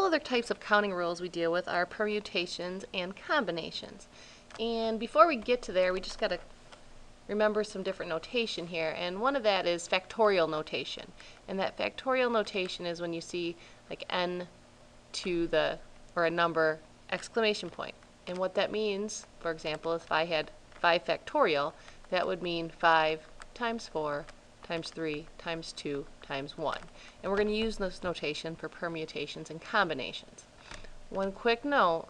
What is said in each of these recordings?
other types of counting rules we deal with are permutations and combinations. And before we get to there, we just got to remember some different notation here. And one of that is factorial notation. And that factorial notation is when you see like n to the, or a number, exclamation point. And what that means, for example, if I had 5 factorial, that would mean 5 times 4 times 3 times 2 times 1. And we're going to use this notation for permutations and combinations. One quick note,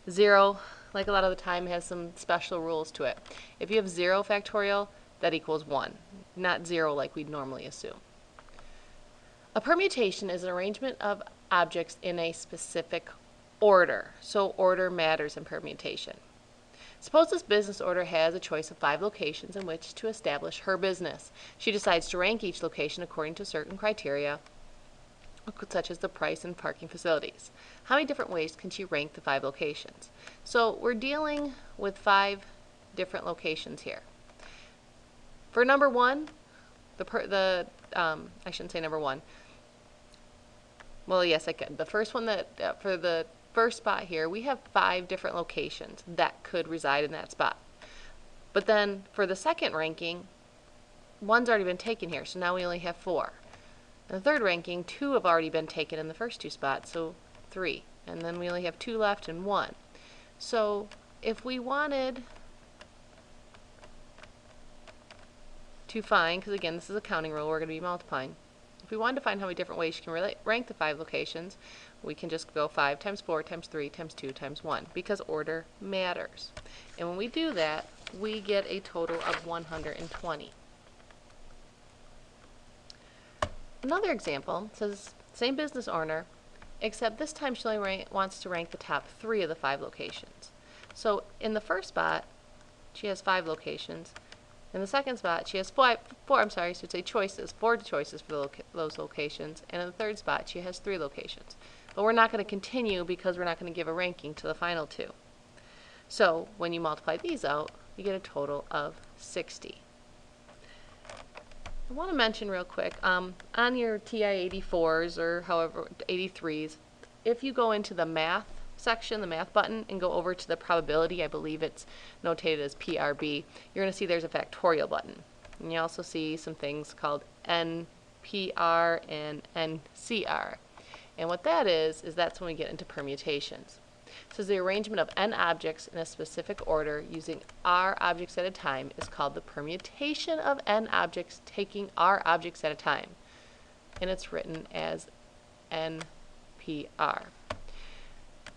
0, like a lot of the time, has some special rules to it. If you have 0 factorial, that equals 1, not 0 like we'd normally assume. A permutation is an arrangement of objects in a specific order. So order matters in permutation. Suppose this business owner has a choice of 5 locations in which to establish her business. She decides to rank each location according to certain criteria, such as the price and parking facilities. How many different ways can she rank the 5 locations? So we're dealing with 5 different locations here. For number 1, I shouldn't say number 1. Well, yes, I could. The first one that for the first spot here, we have 5 different locations that could reside in that spot. But then for the second ranking, 1's already been taken here, so now we only have 4. In the third ranking, 2 have already been taken in the first 2 spots, so 3. And then we only have 2 left and 1. So if we wanted to find, because again, this is a counting rule, we're going to be multiplying. If we wanted to find how many different ways you can rank the 5 locations, we can just go 5 times 4 times 3 times 2 times 1, because order matters. And when we do that, we get a total of 120. Another example says, same business owner, except this time she only wants to rank the top 3 of the 5 locations. So in the first spot, she has 5 locations. In the second spot, she has 4 choices, 4 choices for those locations. And in the third spot, she has 3 locations. But we're not going to continue because we're not going to give a ranking to the final 2. So when you multiply these out, you get a total of 60. I want to mention real quick, on your TI 84s or however 83s, if you go into the math section, the math button, and go over to the probability, I believe it's notated as PRB, you're going to see there's a factorial button. And you also see some things called NPR and NCR. And what that is that's when we get into permutations. So the arrangement of n objects in a specific order using r objects at a time is called the permutation of n objects taking r objects at a time. And it's written as NPR.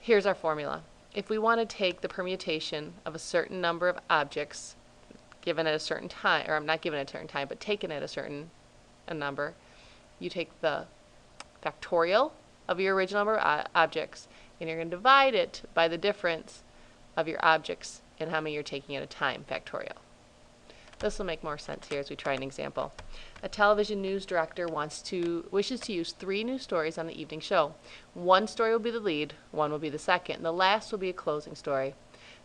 Here's our formula. If we want to take the permutation of a certain number of objects given at a certain time, or not given at a certain time, but taken at a certain number, you take the factorial of your original number of objects, and you're going to divide it by the difference of your objects and how many you're taking at a time, factorial. This will make more sense here as we try an example. A television news director wishes to use 3 new stories on the evening show. 1 story will be the lead, 1 will be the second, and the last will be a closing story.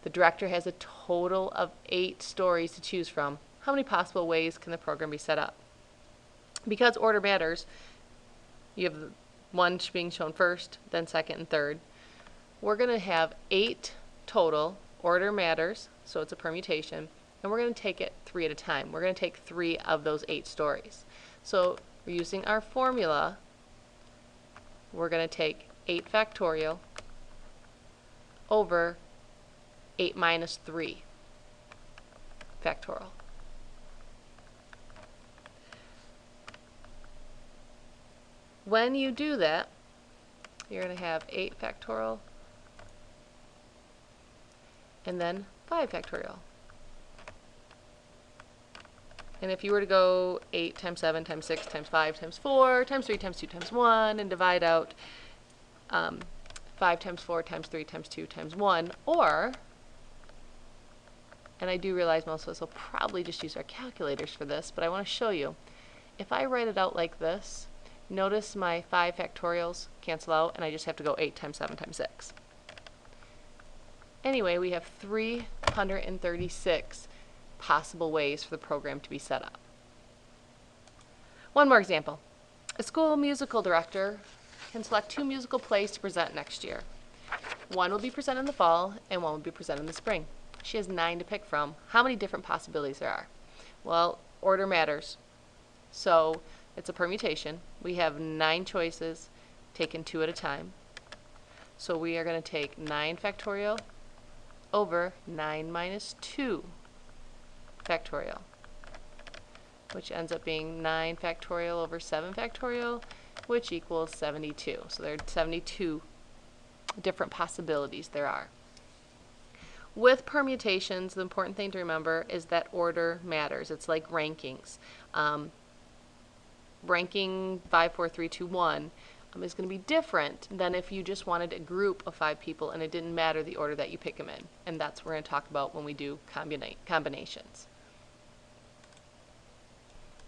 The director has a total of 8 stories to choose from. How many possible ways can the program be set up? Because order matters, you have 1 being shown first, then second and third. We're going to have 8 total. Order matters, so it's a permutation. And we're going to take it 3 at a time. We're going to take 3 of those 8 stories. So we're using our formula. We're going to take 8 factorial over 8 minus 3 factorial. When you do that, you're going to have 8 factorial and then 5 factorial. And if you were to go 8 times 7 times 6 times 5 times 4 times 3 times 2 times 1 and divide out 5 times 4 times 3 times 2 times 1, or, and I do realize most of us will probably just use our calculators for this, but I want to show you. If I write it out like this, notice my 5 factorials cancel out and I just have to go 8 times 7 times 6. Anyway, we have 336 possible ways for the program to be set up. One more example. A school musical director can select 2 musical plays to present next year. One will be presented in the fall, and one will be presented in the spring. She has 9 to pick from. How many different possibilities there are? Well, order matters. So it's a permutation. We have 9 choices, taken 2 at a time. So we are going to take 9 factorial over 9 minus 2 factorial, which ends up being 9 factorial over 7 factorial, which equals 72. So there are 72 different possibilities there are. With permutations, the important thing to remember is that order matters. It's like rankings. Ranking 5, 4, 3, 2, 1 is going to be different than if you just wanted a group of 5 people and it didn't matter the order that you pick them in. And that's what we're going to talk about when we do combinations.